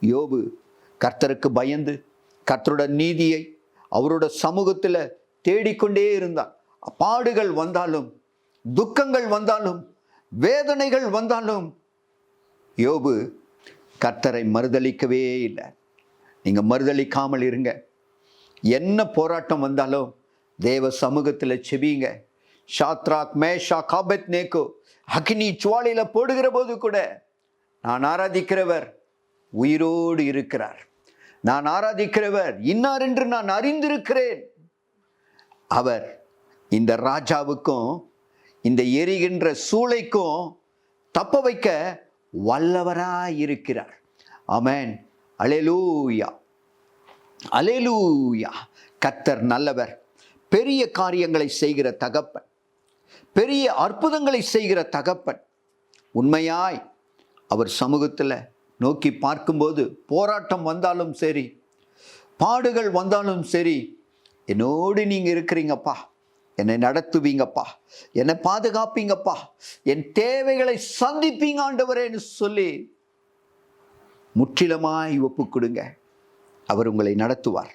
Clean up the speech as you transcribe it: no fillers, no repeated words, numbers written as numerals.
யோபு கர்த்தருக்கு பயந்து கர்த்தரோட நீதியை அவரோட சமூகத்தில் தேடிக்கொண்டே இருந்தார். பாடுகள் வந்தாலும், துக்கங்கள் வந்தாலும், வேதனைகள் வந்தாலும் யோபு கர்த்தரை மறுதலிக்கவே இல்லை. நீங்க மறுதலிக்காமல் இருங்க. என்ன போராட்டம் வந்தாலும் தேவ சமூகத்தில் செபிங்க. ஷாத்ராக், மேஷாக், ஆபேத்நேகோ அக்னி ஜுவாலையில போடுகிற போது கூட நான் ஆராதிக்கிறவர் உயிரோடு இருக்கிறார், நான் ஆராதிக்கிறவர் இன்னார் என்று நான் அறிந்திருக்கிறேன். அவர் இந்த ராஜாவுக்கும் இந்த எரிகின்ற சூளைக்கும் தப்ப வைக்க வல்லவராயிருக்கிறார். ஆமென். அல்லேலூயா, அல்லேலூயா. கர்த்தர் நல்லவர். பெரிய காரியங்களை செய்கிற தகப்பன், பெரிய அற்புதங்களை செய்கிற தகப்பன். உண்மையாய் அவர் சமூகத்தில் நோக்கி பார்க்கும்போது போராட்டம் வந்தாலும் சரி, பாடுகள் வந்தாலும் சரி, என்னோடு நீங்க இருக்கிறீங்கப்பா, என்னை நடத்துவீங்கப்பா, என்னை பாதுகாப்பீங்கப்பா, என் தேவைகளை சந்திப்பீங்க ஆண்டவரேன்னு சொல்லி முற்றிலுமாய் ஒப்பு கொடுங்க. அவர் உங்களை நடத்துவார்.